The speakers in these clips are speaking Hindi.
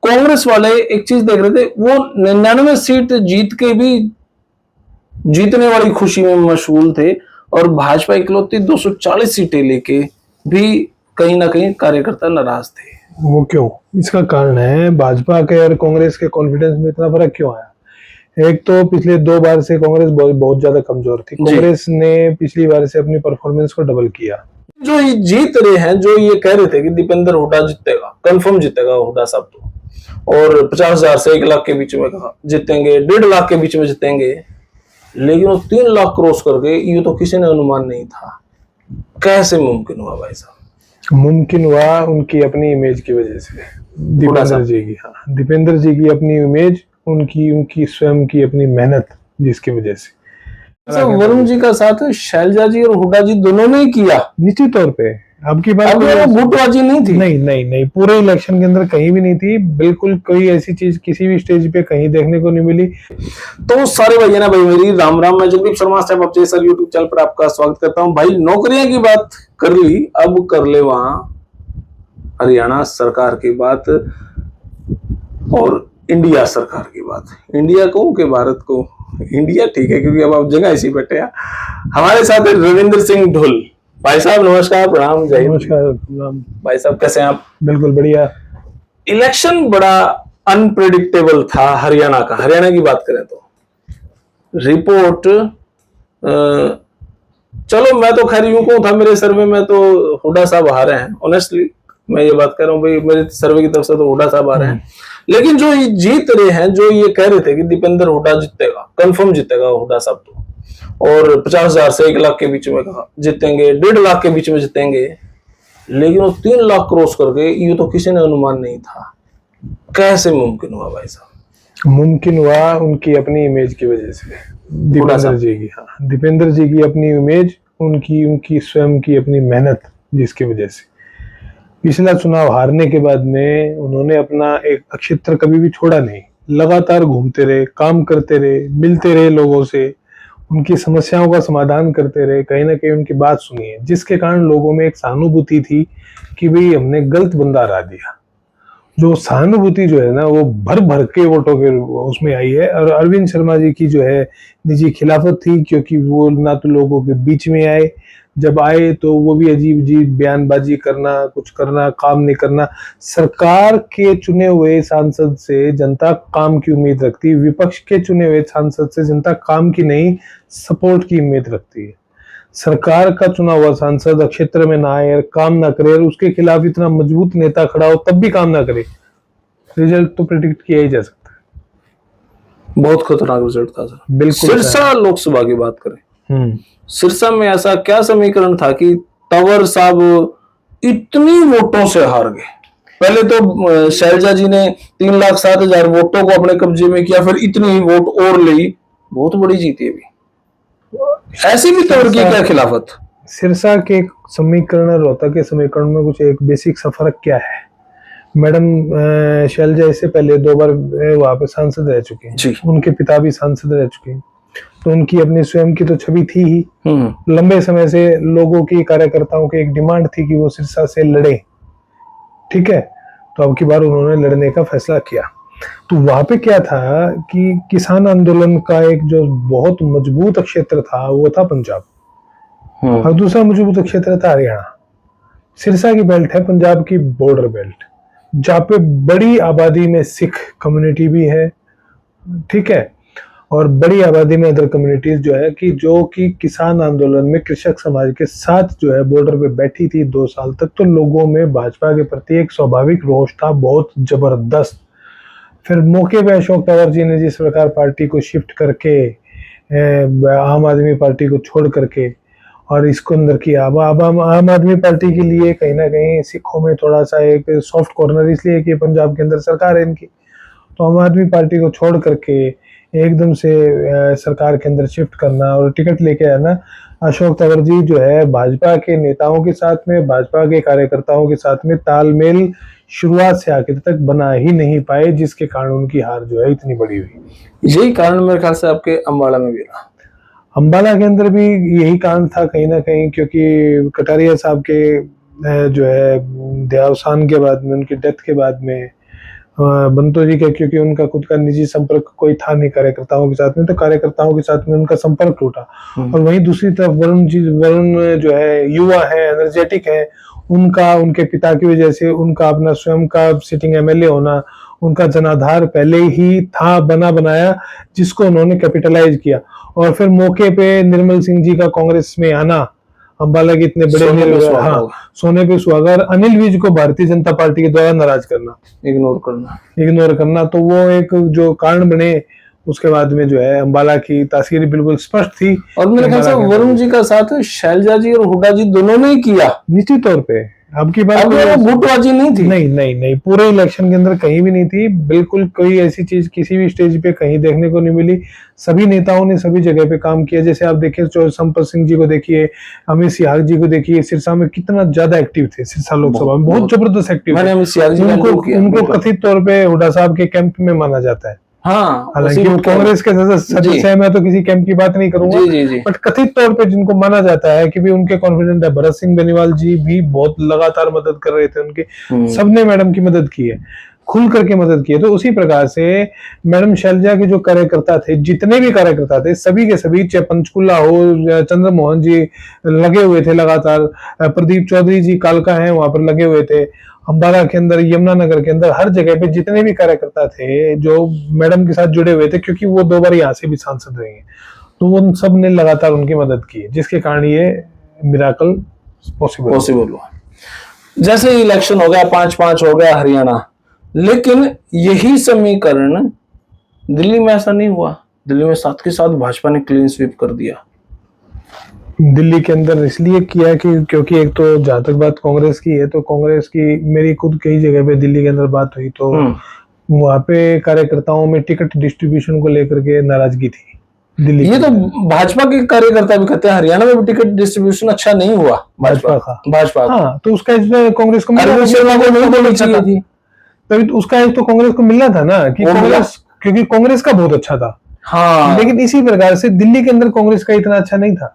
कांग्रेस वाले एक चीज देख रहे थे, वो 99 सीट जीत के भी जीतने वाली खुशी में मशगूल थे और भाजपा इकलौती 240 सीटें लेके भी कहीं ना कहीं कार्यकर्ता नाराज थे। वो क्यों? इसका कारण है भाजपा के और कांग्रेस के कॉन्फिडेंस में इतना फर्क क्यों आया। एक तो पिछले 2 बार से कांग्रेस बहुत ज्यादा कमजोर थी। कांग्रेस ने पिछली बार से अपनी परफॉर्मेंस को डबल किया। जो ये जीत रहे हैं, जो ये कह रहे थे कि दीपेंद्र हुड्डा जीतेगा, कंफर्म जीतेगा हुड्डा साहब तो, और 50,000 से 1 लाख के बीच में कहा जीतेंगे, 1.5 लाख के बीच में जीतेंगे, लेकिन वो 3 लाख क्रॉस कर गए, ये तो किसी ने अनुमान नहीं था। कैसे मुमकिन हुआ भाई साहब? मुमकिन हुआ उनकी अपनी इमेज की वजह से, दीपेंद्र जी की। हाँ, दीपेंद्र जी की अपनी इमेज, उनकी स्वयं की अपनी मेहनत, जिसकी वजह से। वरुण जी का साथ शैलजा जी और हुड्डा जी दोनों ने किया निश्चित तौर पे। अब की बात गुटबाजी नहीं थी। नहीं, पूरे इलेक्शन के अंदर कहीं भी नहीं थी। बिल्कुल कोई ऐसी चीज किसी भी स्टेज पे कहीं देखने को नहीं मिली। तो सारे भैया ना भाई मेरी राम राम, मैं Jagdeep Sharma step up sir YouTube channel पर आपका स्वागत करता हूं। भाई नौकरियां की बात कर ली, अब कर ले वहां हरियाणा सरकार की बात और इंडिया सरकार की बात। इंडिया को के भारत को, इंडिया ठीक है क्योंकि अब आप जगह ऐसी बैठे हैं। हमारे साथ रविंद्र सिंह ढुल भाई साहब, नमस्कार, प्रणाम, जय हिंद। नमस्कार भाई साहब, कैसे हैं आप? बिल्कुल बढ़िया। इलेक्शन बड़ा अनप्रेडिक्टेबल था हरियाणा का। हरियाणा की बात करें तो रिपोर्ट, चलो मैं तो खैर यूं कहूं था, मेरे सर्वे में तो हुड्डा साहब हारे हैं। ऑनेस्टली मैं ये बात कर रहा हूं भाई, मेरे सर्वे की तरफ से तो हुड्डा साहब आ रहे हैं। लेकिन जो ये जीत रहे हैं, जो ये कह रहे थे कि दीपेंद्र हुड्डा जीतेगा, कंफर्म जीतेगा हुड्डा साहब तो, और 50,000 से 1 लाख के बीच में कहा जीतेंगे, 1.5 लाख के बीच में जीतेंगे, लेकिन वो 3 लाख क्रॉस कर गए, ये तो किसी ने अनुमान नहीं था। कैसे मुमकिन हुआ भाई साहब? मुमकिन हुआ उनकी अपनी इमेज की वजह से, दीपेंद्र जी की। हाँ, दीपेंद्र जी की अपनी इमेज, उनकी स्वयं की अपनी मेहनत, जिसकी वजह से। पिछला चुनाव हारने के बाद में उन्होंने अपना एक क्षेत्र कभी भी छोड़ा नहीं। लगातार घूमते रहे, काम करते रहे, मिलते रहे लोगों से, उनकी समस्याओं का समाधान करते रहे, कहीं ना कहीं उनकी बात सुनी है, जिसके कारण लोगों में एक सहानुभूति थी कि भाई हमने गलत बंदा हरा दिया। जो सहानुभूति जो है ना, वो भर भर के वोटों के उसमें आई है। और अरविंद शर्मा जी की जो है निजी खिलाफत थी, क्योंकि वो ना तो लोगों के बीच में आए, जब आए तो वो भी अजीब अजीब बयानबाजी करना, कुछ करना, काम नहीं करना। सरकार के चुने हुए सांसद से जनता काम की उम्मीद रखती है, विपक्ष के चुने हुए सांसद से जनता काम की नहीं, सपोर्ट की उम्मीद रखती है। सरकार का चुना हुआ सांसद क्षेत्र में ना आए, काम ना करे, और उसके खिलाफ इतना मजबूत नेता खड़ा हो तब भी काम ना करे, रिजल्ट तो प्रेडिक्ट किया ही जा सकता है। बहुत खतरनाक रिजल्ट था सर। बिल्कुल। सिरसा लोकसभा की बात करें, सिरसा में ऐसा क्या समीकरण था कि तंवर साहब इतनी वोटों से हार गए? पहले तो शैलजा जी ने 3,07,000 वोटों को अपने कब्जे में किया, फिर इतनी ही वोट और ली, बहुत बड़ी जीत है भी। ऐसी भी तंवर की क्या खिलाफत? सिरसा के समीकरण और रोहतक के समीकरण में कुछ एक बेसिक सा फर्क क्या है? मैडम शैलजा इससे पहले 2 बार वहां पे सांसद रह चुके हैं, उनके पिता भी सांसद रह चुके हैं, तो उनकी अपनी स्वयं की तो छवि थी ही। लंबे समय से लोगों की, कार्यकर्ताओं की एक डिमांड थी कि वो सिरसा से लड़े, ठीक है। तो अब की बार उन्होंने लड़ने का फैसला किया। तो वहां पे क्या था कि किसान आंदोलन का एक जो बहुत मजबूत क्षेत्र था वो था पंजाब, और दूसरा मजबूत क्षेत्र था हरियाणा। सिरसा की बेल्ट है पंजाब की बॉर्डर बेल्ट, जहाँ पे बड़ी आबादी में सिख कम्युनिटी भी है, ठीक है, और बड़ी आबादी में अदर कम्युनिटीज जो कि किसान आंदोलन में कृषक समाज के साथ जो है बॉर्डर पे बैठी थी 2 साल तक। तो लोगों में भाजपा के प्रति एक स्वाभाविक रोष था, बहुत जबरदस्त। फिर मौके पे अशोक तंवर जी ने जिस प्रकार पार्टी को शिफ्ट करके आम आदमी पार्टी को छोड़ करके और इसको अंदर किया, अब आम आदमी पार्टी के लिए कहीं ना कहीं सिखों में थोड़ा सा एक सॉफ्ट कॉर्नर, इसलिए कि पंजाब के अंदर सरकार है इनकी, तो आम आदमी पार्टी को छोड़ करके एकदम से सरकार के अंदर शिफ्ट करना और टिकट लेके आना। अशोक तंवर जी जो है भाजपा के नेताओं के साथ में, भाजपा के कार्यकर्ताओं के साथ में तालमेल शुरुआत से आखिर तक बना ही नहीं पाए, जिसके कारण उनकी हार जो है इतनी बड़ी हुई। यही कारण मेरे ख्याल से आपके अम्बाला में भी रहा। अम्बाला के अंदर भी यही कारण था कहीं ना कहीं, क्योंकि कटारिया साहब के जो है देहावसान के बाद में, उनकी डेथ के बाद में बंतो जी के, क्योंकि उनका खुद का निजी संपर्क कोई था नहीं कार्यकर्ताओं के साथ में, तो कार्यकर्ताओं के साथ में उनका संपर्क टूटा। और वहीं दूसरी तरफ वरुण जो है युवा है, एनर्जेटिक है, उनका उनके पिता की वजह से उनका अपना स्वयं का सिटिंग एमएलए होना, उनका जनाधार पहले ही था बना बनाया, जिसको उन्होंने कैपिटलाइज किया। और फिर मौके पे निर्मल सिंह जी का कांग्रेस में आना, अम्बाला के इतने बड़े सोने पे सुहागा, और अनिल विज को भारतीय जनता पार्टी के द्वारा नाराज करना, इग्नोर करना, तो वो एक जो कारण बने। उसके बाद में जो है अम्बाला की तासीर बिल्कुल स्पष्ट थी। और मेरे ख्याल से वरुण जी का साथ शैलजा जी और हुड्डा जी दोनों ने ही किया निश्चित तौर पे। अब की बात गुटबाजी नहीं थी, नहीं पूरे इलेक्शन के अंदर कहीं भी नहीं थी, बिल्कुल कोई ऐसी चीज किसी भी स्टेज पे कहीं देखने को नहीं मिली। सभी नेताओं ने सभी जगह पे काम किया। जैसे आप देखिए संपत सिंह जी को देखिए, अमित सियाग जी को देखिए, सिरसा में कितना ज्यादा एक्टिव थे, सिरसा लोकसभा में बहुत जबरदस्त एक्टिव थे। उनको कथित तौर पे हुड्डा साहब के कैंप में माना जाता है। हाँ, हालांकि वो कांग्रेस के सदस्य है, मैं तो किसी कैंप की बात नहीं करूंगा, बट कथित तौर पे जिनको माना जाता है कि भी उनके कॉन्फिडेंट है। भरत सिंह बेनीवाल जी भी बहुत लगातार मदद कर रहे थे उनकी, सबने मैडम की मदद की है, खुल करके मदद की है। तो उसी प्रकार से मैडम शैलजा के जो कार्यकर्ता थे, जितने भी कार्यकर्ता थे, सभी के सभी, चाहे पंचकुला हो, चंद्र मोहन जी लगे हुए थे लगातार, प्रदीप चौधरी जी कालका है वहां पर लगे हुए थे, अम्बाला के अंदर, यमुनानगर के अंदर, हर जगह पे जितने भी कार्यकर्ता थे जो मैडम के साथ जुड़े हुए थे, क्योंकि वो 2 बार यहाँ से भी सांसद रही हैं, तो उन सब ने लगातार उनकी मदद की, जिसके कारण ये मिराकल पॉसिबल हुआ। जैसे इलेक्शन हो गया, 5-5 हो गया हरियाणा, लेकिन यही समीकरण दिल्ली में ऐसा नहीं हुआ। दिल्ली में साथ के साथ भाजपा ने क्लीन स्वीप कर दिया। दिल्ली के अंदर इसलिए किया कि क्योंकि एक तो जहां तक बात कांग्रेस की है, तो कांग्रेस की मेरी खुद कई जगह पे दिल्ली के अंदर बात हुई, तो वहां पे कार्यकर्ताओं में टिकट डिस्ट्रीब्यूशन को लेकर के नाराजगी थी दिल्ली। ये तो भाजपा के कार्यकर्ता भी कहते हैं हरियाणा में भी टिकट डिस्ट्रीब्यूशन अच्छा नहीं हुआ भाजपा का। हाँ, तो उसका कांग्रेस को तभी उसका एक तो कांग्रेस को मिलना था ना, कि कांग्रेस, क्योंकि कांग्रेस का बहुत अच्छा था। हाँ, लेकिन इसी प्रकार से दिल्ली के अंदर कांग्रेस का इतना अच्छा नहीं था,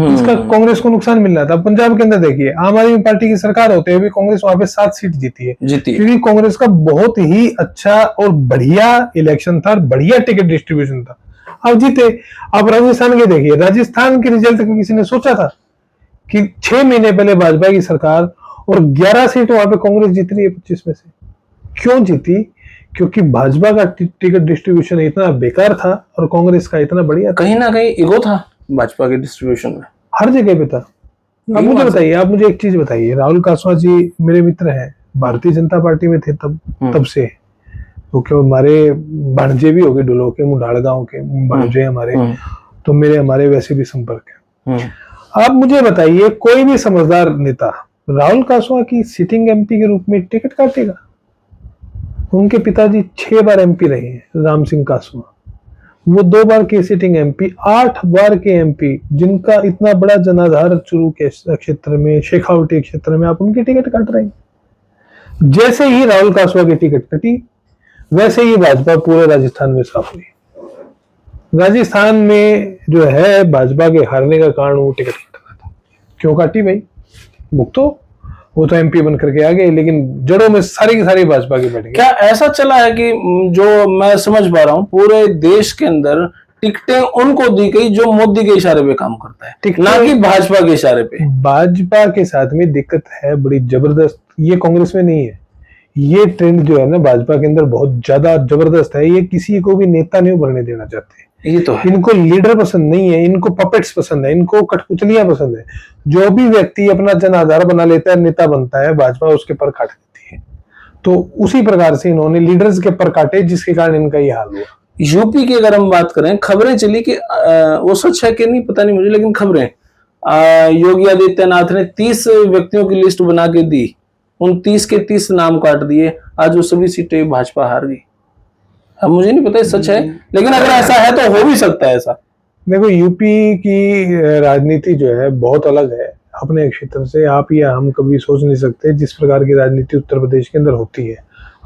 इसका कांग्रेस को नुकसान मिल रहा था। पंजाब के अंदर देखिए, आम आदमी पार्टी की सरकार होते हुए भी कांग्रेस वहां पे 7 सीट जीती है, क्योंकि कांग्रेस का बहुत ही अच्छा और बढ़िया इलेक्शन था, बढ़िया टिकट डिस्ट्रीब्यूशन था, अब जीते। अब राजस्थान के देखिए, राजस्थान के रिजल्ट को किसी ने सोचा था कि 6 महीने पहले भाजपा की सरकार और 11 सीट वहां पे कांग्रेस जीत रही है 25 में से। क्यों जीती? क्योंकि भाजपा का टिकट डिस्ट्रीब्यूशन इतना बेकार था और कांग्रेस का इतना बढ़िया। कहीं ना कहीं ईगो था भाजपा के डिस्ट्रीब्यूशन में, हर जगह पे था। अब मुझे बताइए, आप मुझे एक चीज बताइए, राहुल कासवा जी मेरे मित्र हैं, भारतीय जनता पार्टी में थे तब से, तो क्या हमारे भांजे भी हो गए, डुलो के, मुंडाड़ गांव के भांजे हमारे, तो हमारे वैसे भी संपर्क है। आप मुझे बताइए, कोई भी समझदार नेता राहुल कासवा की सिटिंग एमपी के रूप में टिकट काटेगा? उनके पिताजी 6 बार एमपी रहे हैं, राम सिंह कासवा, वो 2 बार के सिटिंग एमपी, 8 बार के एमपी, जिनका इतना बड़ा जनाधार चुरू के क्षेत्र में, शेखावटी क्षेत्र में, आप उनकी टिकट काट रहे हैं। जैसे ही राहुल कासवा की टिकट कटी, वैसे ही भाजपा पूरे राजस्थान में साफ हुई। राजस्थान में जो है भाजपा के हारने का कारण वो टिकट कटना था। क्यों काटी भाई? मुक्तो वो तो एमपी बन करके आ गए, लेकिन जड़ों में सारी की सारी भाजपा की बैठ गई। क्या ऐसा चला है कि जो मैं समझ पा रहा हूँ, पूरे देश के अंदर टिकटें उनको दी गई जो मोदी के इशारे पे काम करता है, ना कि भाजपा के इशारे पे? भाजपा के साथ में दिक्कत है बड़ी जबरदस्त, ये कांग्रेस में नहीं है। ये ट्रेंड जो है ना भाजपा के अंदर बहुत ज्यादा जबरदस्त है। ये किसी को भी नेता नहीं उभरने देना चाहते। ये तो है। इनको लीडर पसंद नहीं है, इनको पपेट्स पसंद है, इनको कठपुतलियां पसंद है। जो भी व्यक्ति अपना जनाधार बना लेता है, नेता बनता है, भाजपा उसके पर काट देती है। तो उसी प्रकार से इन्होंने लीडर्स के पर काटे, जिसके कारण इनका ये हाल हुआ। यूपी की अगर हम बात करें, खबरें चली कि वो सच है कि नहीं पता नहीं मुझे, लेकिन खबरें योगी आदित्यनाथ ने 30 व्यक्तियों की लिस्ट बना के दी, उन 30 के 30 नाम काट दिए, आज वो सभी सीटें भाजपा हार गई। अब मुझे नहीं पता सच है, लेकिन अगर ऐसा है तो हो भी सकता है ऐसा। देखो, यूपी की राजनीति जो है बहुत अलग है अपने क्षेत्र से। आप या हम कभी सोच नहीं सकते जिस प्रकार की राजनीति उत्तर प्रदेश के अंदर होती है।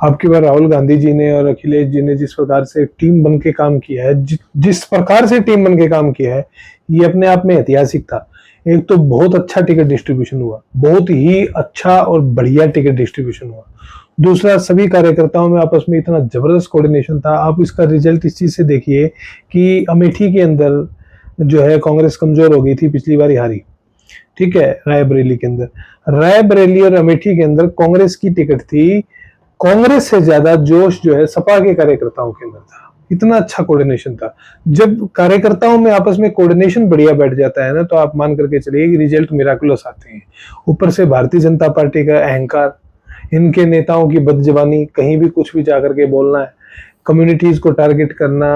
आपकी बार राहुल गांधी जी ने और अखिलेश जी ने जिस प्रकार से टीम बन के काम किया है, जिस प्रकार से टीम बन के काम किया है, ये अपने आप में ऐतिहासिक था। एक तो बहुत अच्छा टिकट डिस्ट्रीब्यूशन हुआ, बहुत ही अच्छा और बढ़िया टिकट डिस्ट्रीब्यूशन हुआ। दूसरा, सभी कार्यकर्ताओं में आपस में इतना जबरदस्त कोऑर्डिनेशन था। आप इसका रिजल्ट इस चीज से देखिए कि अमेठी के अंदर जो है कांग्रेस कमजोर हो गई थी, पिछली बार हारी, ठीक है, रायबरेली के अंदर। रायबरेली और अमेठी के अंदर कांग्रेस की टिकट थी, कांग्रेस से ज्यादा जोश जो है सपा के कार्यकर्ताओं के अंदर था। इतना अच्छा कोऑर्डिनेशन था। जब कार्यकर्ताओं में आपस में कोऑर्डिनेशन बढ़िया बैठ जाता है ना, तो आप मान करके चलिए कि रिजल्ट मिराकुलस आते हैं। ऊपर से भारतीय जनता पार्टी का अहंकार, इनके नेताओं की बदजबानी, कहीं भी कुछ भी जाकर के बोलना है, कम्युनिटीज को टारगेट करना,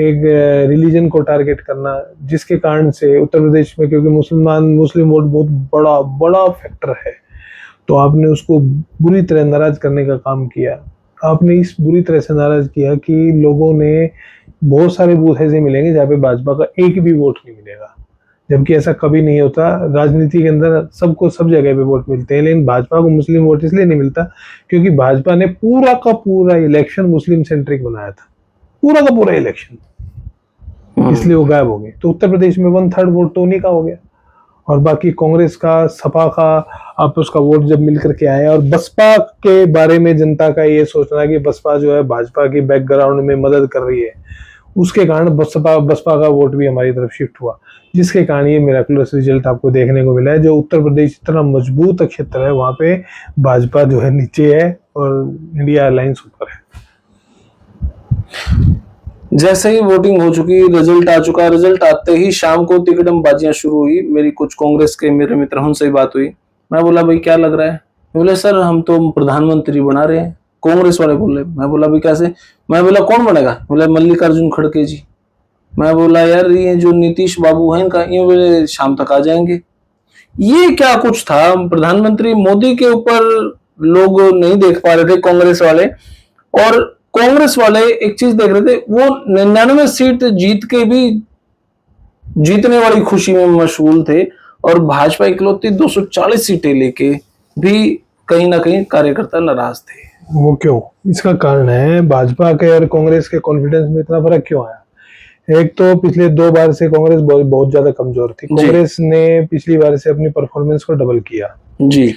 एक रिलीजन को टारगेट करना, जिसके कारण से उत्तर प्रदेश में, क्योंकि मुस्लिम वोट बहुत बड़ा बड़ा फैक्टर है, तो आपने उसको बुरी तरह नाराज करने का काम किया। आपने इस बुरी तरह से नाराज किया कि लोगों ने, बहुत सारे बूथ ऐसे मिलेंगे जहाँ पे भाजपा का एक भी वोट नहीं मिलेगा, जबकि ऐसा कभी नहीं होता। राजनीति के अंदर सबको सब जगह पे वोट मिलते हैं, लेकिन भाजपा को मुस्लिम वोट इसलिए नहीं मिलता क्योंकि भाजपा ने पूरा का पूरा इलेक्शन मुस्लिम सेंट्रिक बनाया था, पूरा का पूरा इलेक्शन, इसलिए वो गायब हो गए। तो उत्तर प्रदेश में 1/3 वोट तो उन्हीं का हो गया, और बाकी कांग्रेस का, सपा का, आपस का वोट जब मिल करके आए। और बसपा के बारे में जनता का ये सोचना कि बसपा जो है भाजपा की बैकग्राउंड में मदद कर रही है, उसके कारण बसपा का वोट भी हमारी तरफ शिफ्ट हुआ, जिसके कारण ये मिराकुलस रिजल्ट आपको देखने को मिला है। जो उत्तर प्रदेश इतना मजबूत क्षेत्र है, वहां पे भाजपा जो है नीचे है और इंडिया अलायंस ऊपर है। जैसे ही वोटिंग हो चुकी, रिजल्ट आ चुका, रिजल्ट आते ही शाम को तिकड़मबाजियां शुरू हुई। मेरी कुछ कांग्रेस के मेरे मित्र, उनसे बात हुई। मैं बोला भाई क्या लग रहा है? बोले सर हम तो प्रधानमंत्री बना रहे हैं। कांग्रेस वाले बोले। मैं बोला भाई कैसे? मैं बोला कौन बनेगा? बोले मल्लिकार्जुन खड़गे जी। मैं बोला यार ये जो नीतीश बाबू हैं इनका, ये बोले शाम तक आ जाएंगे। ये क्या कुछ था? प्रधानमंत्री मोदी के ऊपर लोग नहीं देख पा रहे थे कांग्रेस वाले, और कांग्रेस वाले एक चीज देख रहे थे, वो 99 सीट जीत के भी जीतने वाली खुशी में मशगूल थे, और भाजपा इकलौती 240 सीटें लेके भी कहीं ना कहीं कार्यकर्ता नाराज थे। वो क्यों? इसका कारण है भाजपा के और कांग्रेस के कॉन्फिडेंस में इतना फर्क क्यों आया? एक तो पिछले 2 बार से कांग्रेस बहुत ज्यादा कमजोर थी। कांग्रेस ने पिछली बार से अपनी परफॉर्मेंस को डबल किया जी।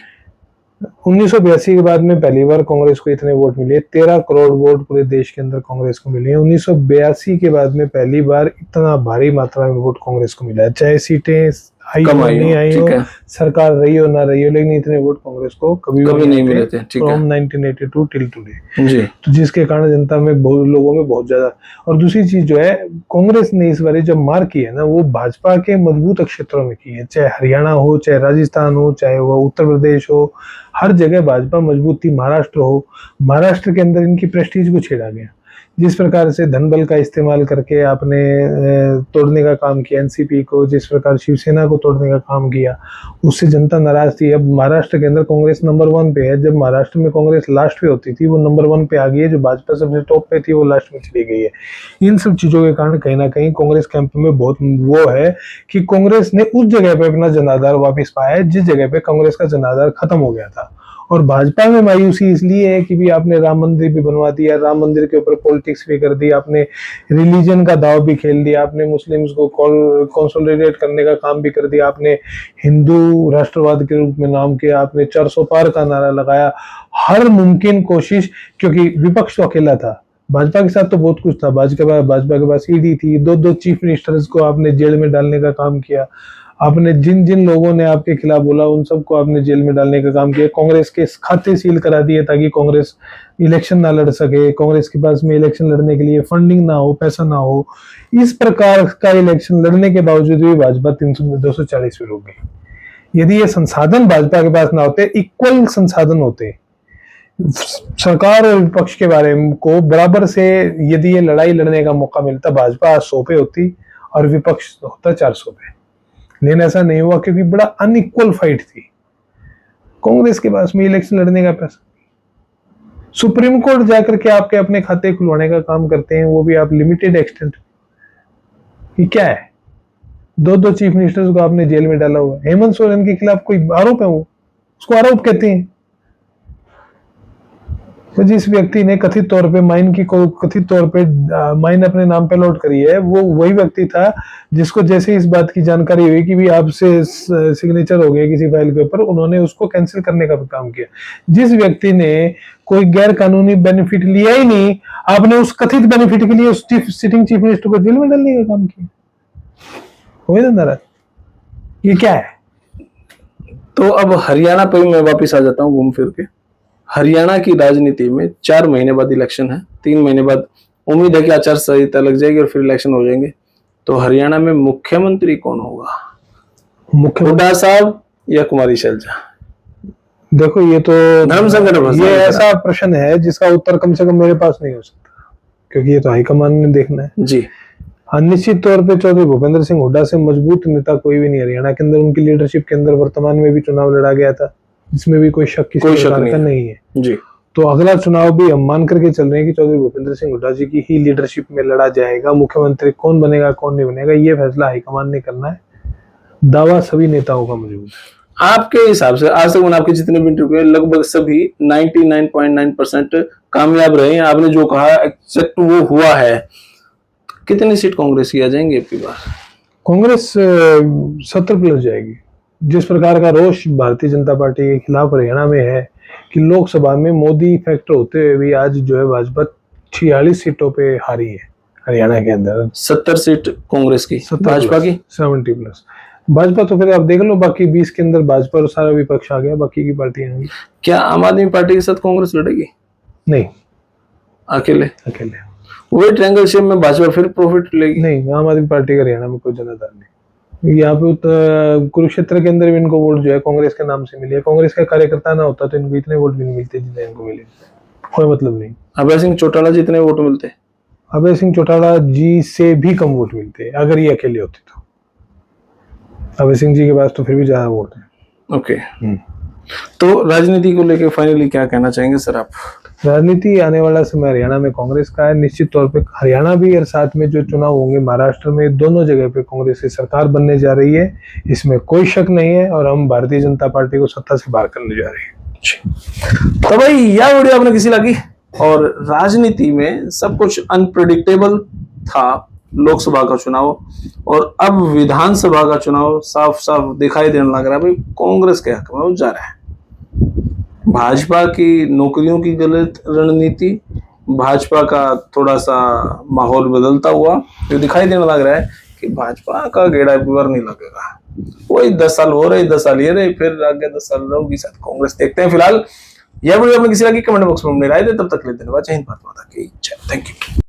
1982 के बाद में पहली बार कांग्रेस को इतने वोट मिले, 13 करोड़ वोट पूरे देश के अंदर कांग्रेस को मिले हैं। 1982 के बाद में पहली बार इतना भारी मात्रा में वोट कांग्रेस को मिला है, चाहे सीटें आई हो नहीं आई हो, सरकार रही हो ना रही हो, लेकिन इतने वोट कांग्रेस को कभी नहीं मिले थे फ्रॉम 1982 टिल टुडे जी। तो जिसके कारण जनता में, लोगों में बहुत ज्यादा। और दूसरी चीज जो है, कांग्रेस ने इस बार जब मार की है ना, वो भाजपा के मजबूत क्षेत्रों में की है, चाहे हरियाणा हो, चाहे राजस्थान हो, चाहे वो उत्तर प्रदेश हो, हर जगह भाजपा मजबूत थी। महाराष्ट्र हो, महाराष्ट्र के अंदर इनकी प्रेस्टीज को छेड़ा गया। जिस प्रकार से धन बल का इस्तेमाल करके आपने तोड़ने का काम किया एनसीपी को, जिस प्रकार शिवसेना को तोड़ने का काम किया, उससे जनता नाराज थी। अब महाराष्ट्र के अंदर कांग्रेस नंबर 1 पे है। जब महाराष्ट्र में कांग्रेस लास्ट पे होती थी, वो नंबर 1 पे आ गई है। जो भाजपा सबसे टॉप पे थी, वो लास्ट में चली गई है। इन सब चीजों के कारण कहीं ना कहीं कांग्रेस कैंप में बहुत वो है कि कांग्रेस ने उस जगह पे अपना जनाधार वापस पाया है जिस जगह पे कांग्रेस का जनाधार खत्म हो गया था। और भाजपा में मायूसी इसलिए है कि भी आपने राम मंदिर भी बनवा दिया, राम मंदिर के ऊपर पॉलिटिक्स भी कर दी, आपने रिलीजन का दाव भी खेल दिया, आपने मुस्लिम्स को कंसोलिडेट करने का काम भी कर दिया, आपने हिंदू राष्ट्रवाद के रूप में नाम किया, आपने 400 पार का नारा लगाया, हर मुमकिन कोशिश, क्योंकि विपक्ष तो अकेला था। भाजपा के साथ तो बहुत कुछ था। भाजपा के पास ईडी थी, 2 चीफ मिनिस्टर्स को आपने जेल में डालने का काम किया, आपने जिन जिन लोगों ने आपके खिलाफ बोला उन सबको आपने जेल में डालने का काम किया, कांग्रेस के खाते सील करा दिए ताकि कांग्रेस इलेक्शन ना लड़ सके, कांग्रेस के पास में इलेक्शन लड़ने के लिए फंडिंग ना हो, पैसा ना हो। इस प्रकार का इलेक्शन लड़ने के बावजूद भी भाजपा 240 पे रुक गई। यदि ये संसाधन भाजपा के पास ना होते, इक्वल संसाधन होते, सरकार और विपक्ष के बारे में को बराबर से यदि ये लड़ाई लड़ने का मौका मिलता, भाजपा 100 पे होती और विपक्ष होता 400 पे। लेकिन ऐसा नहीं हुआ क्योंकि बड़ा अनइक्वल फाइट थी। कांग्रेस के पास में इलेक्शन लड़ने का पैसा, सुप्रीम कोर्ट जाकर के आपके अपने खाते खुलवाने का काम करते हैं, वो भी आप लिमिटेड एक्सटेंट। ये क्या है? 2 चीफ मिनिस्टर्स को आपने जेल में डाला हुआ। हेमंत सोरेन के खिलाफ कोई आरोप है, वो उसको आरोप कहते हैं। तो जिस व्यक्ति ने कथित तौर पे कथित तौर पे माइन अपने नाम पे लॉट करी है, वो वही व्यक्ति था जिसको जैसे इस बात की जानकारी हुई कि भी आपसे सिग्नेचर हो गया किसी फाइल के ऊपर, उन्होंने उसको कैंसिल करने का भी काम किया। जिस व्यक्ति ने कोई गैर कानूनी बेनिफिट लिया ही नहीं, आपने उस कथित बेनिफिट के लिए उस सिटिंग चीफ मिनिस्टर को जेल में डालने का काम किया। ये क्या है? तो अब हरियाणा पे मैं वापस आ जाता हूँ घूम फिर के। हरियाणा की राजनीति में 4 महीने बाद इलेक्शन है, 3 महीने बाद उम्मीद है कि आचार संहिता लग जाएगी और फिर इलेक्शन हो जाएंगे। तो हरियाणा में मुख्यमंत्री कौन होगा? हुड्डा साहब या कुमारी शैलजा? देखो ये तो धर्म संकट, ये ऐसा प्रश्न है जिसका उत्तर कम से कम मेरे पास नहीं हो सकता, क्योंकि ये तो हाईकमान ने देखना है जी। हाँ, निश्चित तौर पे चौधरी भूपेंद्र सिंह हुड्डा से मजबूत नेता कोई भी नहीं हरियाणा के अंदर। उनकी लीडरशिप के अंदर वर्तमान में भी चुनाव लड़ा गया था, इसमें भी कोई शक नहीं है जी। तो अगला चुनाव भी हम मान करके चल रहे हैं कि चौधरी भूपेंद्र सिंह हुड्डा जी की ही लीडरशिप में लड़ा जाएगा। मुख्यमंत्री कौन बनेगा कौन नहीं बनेगा ये फैसला हाईकमान ने करना है। दावा सभी नेताओं का मौजूद है। आपके हिसाब से आज तक आपके जितने भी इंटरव्यू लगभग सभी 99.9% कामयाब रहे हैं। आपने जो कहा एक्सेप्ट वो हुआ है। कितनी सीट कांग्रेस की आ जाएंगे आपकी बार? कांग्रेस 70+ जाएगी। जिस प्रकार का रोष भारतीय जनता पार्टी के खिलाफ हरियाणा में है कि लोकसभा में मोदी फैक्टर होते हुए भी आज जो है भाजपा 46 सीटों पे हारी है हरियाणा के अंदर। 70 सीट कांग्रेस की, भाजपा की 70+। भाजपा तो फिर आप देख लो, बाकी 20 के अंदर भाजपा और सारा विपक्ष आ गया, बाकी की पार्टियां। क्या आम आदमी पार्टी के साथ कांग्रेस लड़ेगी? नहीं, अकेले वही ट्रायंगल शेप में भाजपा फिर प्रॉफिट लेगी? नहीं, आम आदमी पार्टी का हरियाणा में कोई जनाधार नहीं। यहाँ पे कुरुक्षेत्र के अंदर भी इनको वोट जो है कांग्रेस के नाम से मिली है। कांग्रेस का कार्यकर्ता ना होता तो इनको इतने वोट भी नहीं मिलते जितने इनको मिले, कोई मतलब नहीं। अभय सिंह चौटाला जितने वोट मिलते? अभय सिंह चौटाला जी से भी कम वोट मिलते अगर ये अकेले होते तो। अभय सिंह जी के पास तो फिर भी ज्यादा वोट है। ओके। तो राजनीति को लेकर फाइनली क्या कहना चाहेंगे सर आप? राजनीति आने वाला समय हरियाणा में कांग्रेस का है। निश्चित तौर पे हरियाणा भी और साथ में जो चुनाव होंगे महाराष्ट्र में, दोनों जगह पे कांग्रेस की सरकार बनने जा रही है, इसमें कोई शक नहीं है। और हम भारतीय जनता पार्टी को सत्ता से बाहर करने जा रहे हैं। तो भाई यह वीडियो आपने किसी लगी? और राजनीति में सब कुछ अनप्रेडिक्टेबल था, लोकसभा का चुनाव और अब विधानसभा का चुनाव साफ साफ दिखाई देने लग रहा है भाई कांग्रेस के हक में जा रहा है। भाजपा की नौकरियों की गलत रणनीति, भाजपा का थोड़ा सा माहौल बदलता हुआ जो दिखाई देने लग रहा है कि भाजपा का गेड़ा बार नहीं लगेगा। वही 10 साल हो रहे, 10 साल ये रहे, फिर आगे 10 साल रहोगी शायद कांग्रेस। देखते हैं। फिलहाल यह वीडियो में किसी लगी कमेंट बॉक्स में अपनी राय दे। तब तक लेते हैं। जय हिंद, भारत माता की जय। Thank you.